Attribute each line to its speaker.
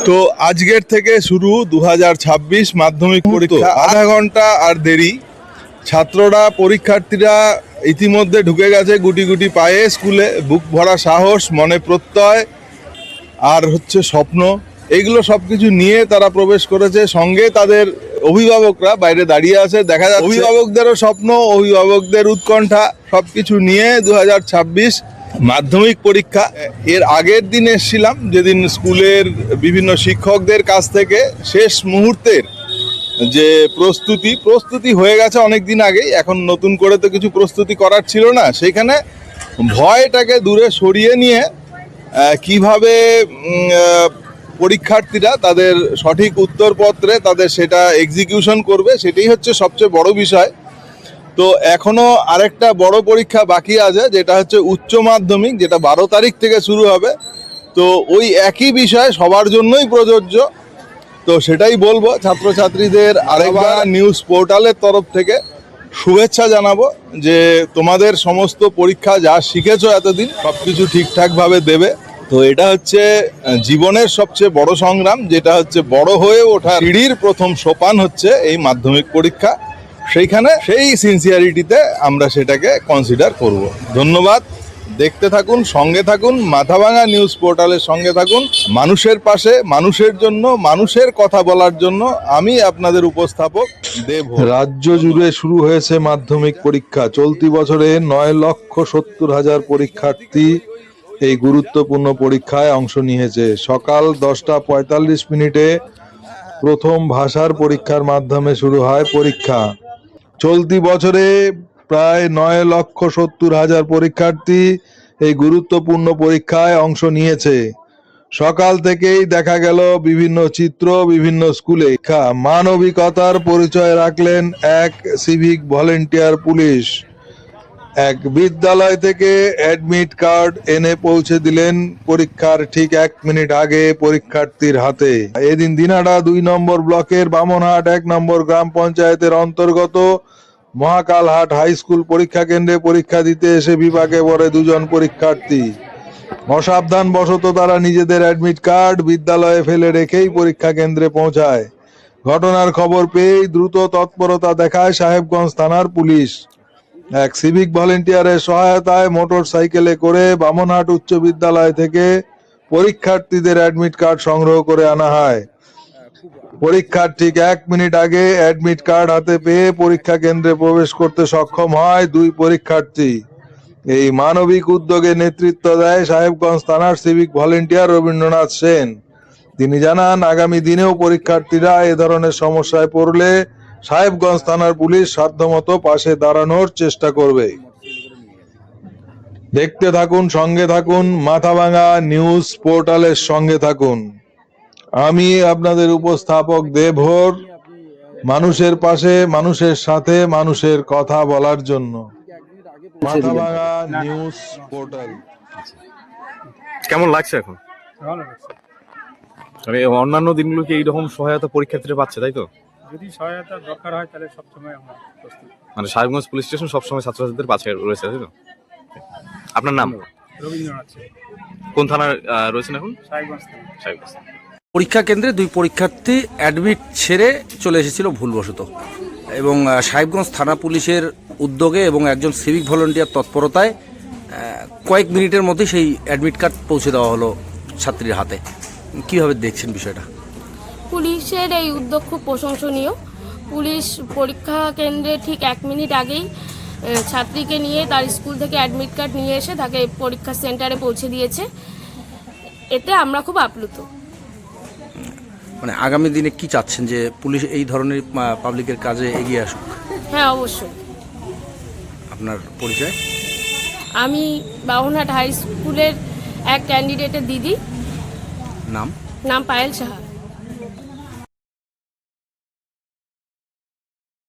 Speaker 1: তো আজকের থেকে শুরু 2026 মাধ্যমিক পরীক্ষা। আধা ঘন্টা আর দেরি। ছাত্ররা পরীক্ষার্থীরা ইতিমধ্যে ঢুকে গেছে গুটি গুটি পায়ে স্কুলে। বুক ভরা সাহস, মনে প্রত্যয় আর হচ্ছে স্বপ্ন, এইগুলো সব কিছু নিয়ে তারা প্রবেশ করেছে। সঙ্গে তাদের অভিভাবকরা বাইরে দাঁড়িয়ে আছে, দেখা যাচ্ছে অভিভাবকদেরও স্বপ্ন, অভিভাবকদের উৎকণ্ঠা, সব কিছু নিয়ে 2026 মাধ্যমিক পরীক্ষা। এর আগের দিন এসেছিলাম, যেদিন স্কুলের বিভিন্ন শিক্ষকদের কাছ থেকে শেষ মুহূর্তের যে প্রস্তুতি হয়ে গেছে অনেক দিন আগেই, এখন নতুন করে তো কিছু প্রস্তুতি করার ছিল না। সেইখানে ভয়টাকে দূরে সরিয়ে নিয়ে কিভাবে পরীক্ষার্থীরা তাদের সঠিক উত্তরপত্রে তাদের সেটা এক্সিকিউশন করবে, সেটাই হচ্ছে সবচেয়ে বড় বিষয়। তো এখনো আরেকটা বড় পরীক্ষা বাকি আছে, যেটা হচ্ছে উচ্চ মাধ্যমিক, যেটা 12 তারিখ থেকে শুরু হবে। তো ওই একই বিষয় সবার জন্যই প্রযোজ্য। তো সেটাই বলবো ছাত্রছাত্রীদের আরেকবার নিউজ পোর্টালের তরফ থেকে শুভেচ্ছা জানাবো যে তোমাদের সমস্ত পরীক্ষা যা শিখেছো এতদিন সব কিছু ঠিকঠাকভাবে দেবে। তো এটা হচ্ছে জীবনের সবচেয়ে বড় সংগ্রাম, যেটা হচ্ছে বড় হয়ে ওঠা সিঁড়ির প্রথম সোপান হচ্ছে এই মাধ্যমিক পরীক্ষা। সেইখানে সেই সিনসিয়ারিটিতে আমরা সেটাকে কনসিডার করব। ধন্যবাদ। দেখতে থাকুন, সঙ্গে থাকুন, মাথাভাঙা নিউজ পোর্টালের সঙ্গে থাকুন। মানুষের পাশে, মানুষের জন্য, মানুষের কথা বলার জন্য আমি আপনাদের উপস্থাপক দেব।
Speaker 2: রাজ্য জুড়ে শুরু হয়েছে মাধ্যমিক পরীক্ষা। চলতি বছরে 9,70,000 পরীক্ষার্থী এই গুরুত্বপূর্ণ পরীক্ষায় অংশ নিয়েছে। সকাল 10:45 প্রথম ভাষার পরীক্ষার মাধ্যমে শুরু হয় পরীক্ষা। চলতি বছরে প্রায় 9,70,000 পরীক্ষার্থী এই গুরুত্বপূর্ণ পরীক্ষায় অংশ নিয়েছে। সকাল থেকেই দেখা গেল বিভিন্ন চিত্র বিভিন্ন স্কুলে। মানবিকতার পরিচয় রাখলেন এক সিভিক ভলেন্টিয়ার পুলিশ। এক বিদ্যালয় থেকে অ্যাডমিট কার্ড এনে পৌঁছে দিলেন পরীক্ষার ঠিক 1 মিনিট আগে পরীক্ষার্থীর হাতে। এদিন দিনাটা 2 নম্বর ব্লকের বামনহাট 1 নম্বর গ্রাম পঞ্চায়েতের অন্তর্গত মহাকালহাট হাই স্কুল পরীক্ষা কেন্দ্রে পরীক্ষা দিতে এসে বিপাকে পড়ে 2 জন পরীক্ষার্থী। অসাবধান বশত তারা নিজেদের অ্যাডমিট কার্ড বিদ্যালয়ে ফেলে রেখেই পরীক্ষা কেন্দ্রে পৌঁছায়। ঘটনার খবর পেয়েই দ্রুত তৎপরতা দেখায় সাহেবগঞ্জ থানার পুলিশ। এক সিভিক ভলেন্টিয়ারের সহায়তায় মোটর সাইকেলে করে বামনহাট উচ্চ বিদ্যালয় থেকে পরীক্ষার্থীদের অ্যাডমিট কার্ড সংগ্রহ করে আনা হয়। পরীক্ষার ঠিক 1 মিনিট আগে অ্যাডমিট কার্ড হাতে পেয়ে পরীক্ষা কেন্দ্রে প্রবেশ করতে সক্ষম হয় 2 পরীক্ষার্থী। এই মানবিক উদ্যোগে নেতৃত্ব দেয় সাহেবগঞ্জ থানার সিভিক ভলেন্টিয়ার রবীন্দ্রনাথ সেন। তিনি জানান, আগামী দিনেও পরীক্ষার্থীরা এ ধরনের সমস্যায় পড়লে সাহেবগঞ্জ থানার পুলিশ সাধ্যমতো পাশে দাঁড়ানোর চেষ্টা করবে। দেখতে থাকুন, সঙ্গে থাকুন, মাথাভাঙা নিউজ পোর্টালের সঙ্গে থাকুন। আমি আপনাদের উপস্থাপক দেবহর, মানুষের পাশে, মানুষের সাথে, মানুষের কথা বলার জন্য। Mathabhanga news portal.
Speaker 3: কেমন লাগছে এখন?
Speaker 4: ভালো লাগছে।
Speaker 3: মানে অন্যান্য দিনগুলো কি এইরকম সহায়তা পরীক্ষার্থীরা পাচ্ছে, তাই তো?
Speaker 4: যদি সহায়তা দরকার হয় তাহলে সবসময় আমরা প্রস্তুত।
Speaker 3: মানে সাহেবগঞ্জ পুলিশ স্টেশন সবসময় ছাত্রছাত্রীদের পাশে রয়েছে, তাই তো? আপনার নাম?
Speaker 4: রবীন্দ্রনাথ সেন,
Speaker 3: কোন থানার রয়েছেন এখন?
Speaker 4: সাহেবগঞ্জ থেকে।
Speaker 3: সাহেবগঞ্জ।
Speaker 5: পরীক্ষা কেন্দ্রে 2 পরীক্ষার্থী অ্যাডমিট ছেড়ে চলে এসেছিল ভুলবশত, এবং সাহেবগঞ্জ থানা পুলিশের উদ্যোগে এবং একজন সিভিক ভলেন্টিয়ার তৎপরতায় কয়েক মিনিটের মধ্যে সেই অ্যাডমিট কার্ড পৌঁছে দেওয়া হলো ছাত্রীর হাতে। কীভাবে দেখছেন বিষয়টা?
Speaker 6: পুলিশের এই উদ্যোগ খুব প্রশংসনীয়। পুলিশ পরীক্ষা কেন্দ্রে ঠিক 1 মিনিট আগেই ছাত্রীকে নিয়ে তার স্কুল থেকে অ্যাডমিট কার্ড নিয়ে এসে তাকে পরীক্ষা সেন্টারে পৌঁছে দিয়েছে। এতে আমরা খুব আপ্লুত।
Speaker 5: মানে আগামী দিনে কি চাচ্ছেন, যে পুলিশ এই ধরনের পাবলিকের কাজে এগিয়ে আসুক?
Speaker 6: হ্যাঁ, অবশ্যই।
Speaker 5: আপনার পরিচয়?
Speaker 6: আমি বামনহাট হাই স্কুলের এক ক্যান্ডিডেটের দিদি।
Speaker 5: নাম?
Speaker 6: নাম পায়েল সাহা।